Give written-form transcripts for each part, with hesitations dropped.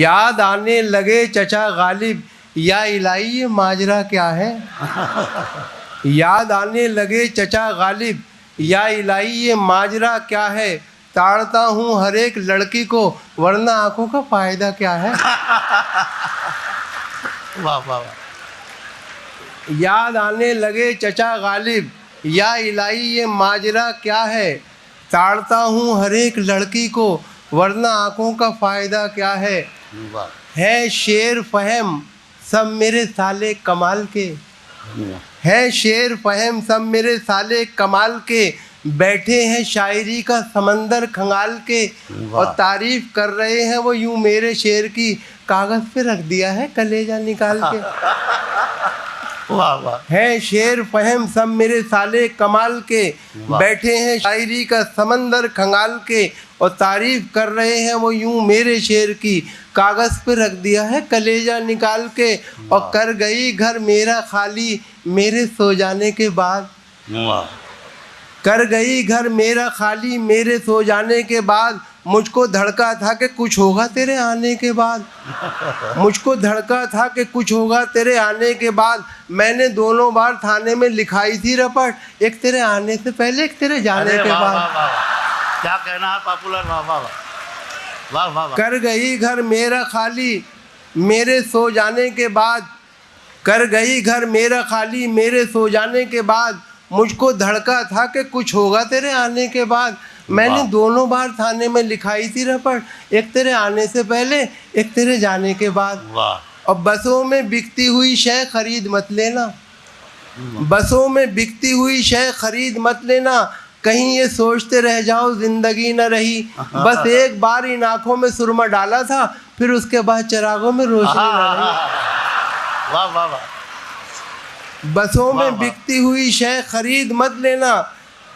याद आने लगे चचा गालिब, या इलाही ये माजरा क्या है। याद आने लगे चचा गालिब, या इलाही ये माजरा क्या है। ताड़ता हूँ हर एक लड़की को, वरना आंखों का फायदा क्या है। वाह वाह वाह। याद आने लगे चचा गालिब, या इलाही ये माजरा क्या है। ताड़ता हूँ हर एक लड़की को, वरना आंखों का फायदा क्या है। है शेर फहम सब मेरे साले कमाल के, है शेर फहम सब मेरे साले कमाल के। बैठे हैं शायरी का समंदर खंगाल के, और तारीफ कर रहे हैं वो यूं मेरे शेर की, कागज पे रख दिया है कलेजा निकाल के। वाह वाह। है शेर फहम सब मेरे साले कमाल के, बैठे हैं शायरी का समंदर खंगाल के, और तारीफ कर रहे हैं वो यूं मेरे शेर की, कागज पे रख दिया है कलेजा निकाल के। और कर गई घर मेरा खाली मेरे सो जाने के बाद, कर गई घर मेरा खाली मेरे सो जाने के बाद। मुझको धड़का था कि कुछ होगा तेरे आने के बाद, मुझको धड़का था कि कुछ होगा तेरे आने के बाद। मैंने दोनों बार थाने में लिखाई थी रपट, एक तेरे आने से पहले एक तेरे जाने के बाद। क्या कहना है पॉपुलर। वाह वाह वाह वाह। कर गई घर मेरा खाली मेरे सो जाने के बाद, कर गई घर मेरा खाली मेरे सो जाने के बाद। मुझको धड़का था कि कुछ होगा तेरे आने के बाद। मैंने दोनों बार थाने में लिखाई थी रपट, एक तेरे आने से पहले एक तेरे जाने के बाद। और बसों में बिकती हुई शय खरीद मत लेना, बसों में बिकती हुई शय खरीद मत लेना। कहीं ये सोचते रह जाओ जिंदगी न रही, बस एक बार इन आंखों में सुरमा डाला था, फिर उसके बाद चिरागों में रोशनी न रही। वाह वाह वाह। बसों में बिकती हुई शय खरीद मत लेना,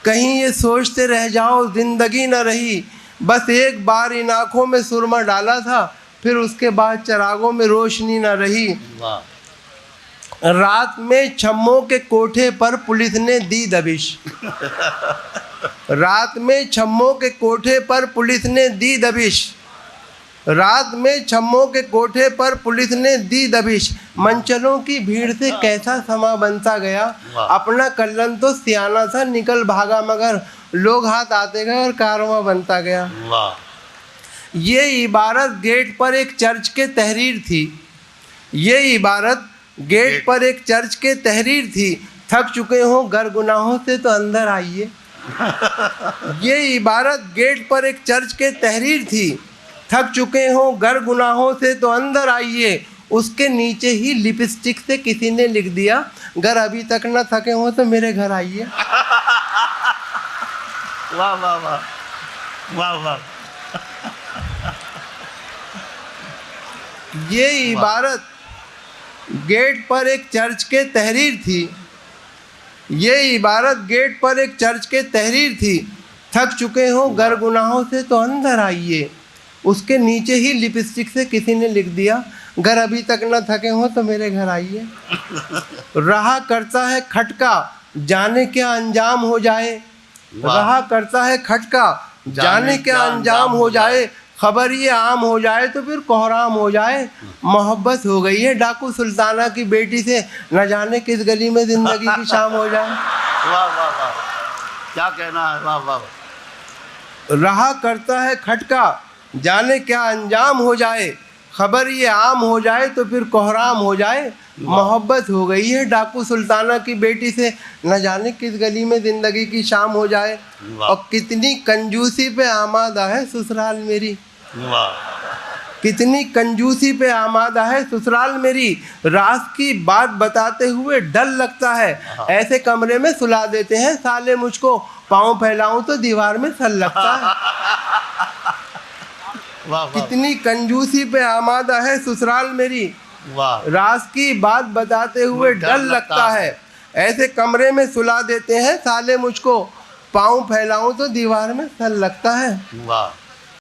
कहीं ये सोचते रह जाओ जिंदगी न रही, बस एक बार इन आंखों में सुरमा डाला था, फिर उसके बाद चिरागों में रोशनी न रही। रात में छम्मों के कोठे पर पुलिस ने दी दबिश, रात में छम्मों के कोठे पर पुलिस ने दी दबिश, रात में छम्मों के कोठे पर पुलिस ने दी दबिश। मंचलों की भीड़ से कैसा समा बनता गया, अपना कल्लन तो सियाना था निकल भागा, मगर लोग हाथ आते गए और कारवां बनता गया। ये इबारत गेट पर एक चर्च के तहरीर थी, ये इबारत गेट पर एक चर्च के तहरीर थी। थक चुके हो गर गुनाहों से तो अंदर आइए। ये इबारत गेट पर एक चर्च के तहरीर थी। थक चुके हो गर गुनाहों से तो अंदर आइए। उसके नीचे ही लिपस्टिक से किसी ने लिख दिया, गर अभी तक न थके हो तो मेरे घर आइए। वाह वाह वाह वाह वाह। ये इबारत गेट पर एक चर्च के तहरीर थी, ये इबारत गेट पर एक चर्च के तहरीर थी। थक चुके हो गर गुनाहों से तो अंदर आइए। उसके नीचे ही लिपस्टिक से किसी ने लिख दिया, घर अभी तक न थके हो तो मेरे घर आइए। रहा करता है खटका जाने क्या अंजाम हो जाए, रहा करता है खटका जाने क्या अंजाम हो जाए। खबर ये आम हो जाए तो फिर कोहराम हो जाए। मोहब्बत हो गई है डाकू सुल्ताना की बेटी से, न जाने किस गली में जिंदगी की शाम हो जाए। वाह वाह वाह। क्या कहना है। वाह वाह। रहा करता है खटका जाने क्या अंजाम हो जाए, खबर ये आम हो जाए तो फिर कोहराम हो जाए। मोहब्बत हो गई है डाकू सुल्ताना की बेटी से, न जाने किस गली में जिंदगी की शाम हो जाए। और कितनी कंजूसी पे आमादा है ससुराल मेरी, कितनी कंजूसी पे आमादा है ससुराल मेरी। राज की बात बताते हुए डर लगता है, ऐसे कमरे में सुला देते हैं साले मुझको, पाँव फैलाऊं तो दीवार में सल लगता है। कितनी कंजूसी पे आमादा है ससुराल मेरी, राज की बात बताते हुए डर लगता है, ऐसे कमरे में सुला देते हैं साले मुझको, पाँव फैलाऊं तो दीवार में सल लगता है।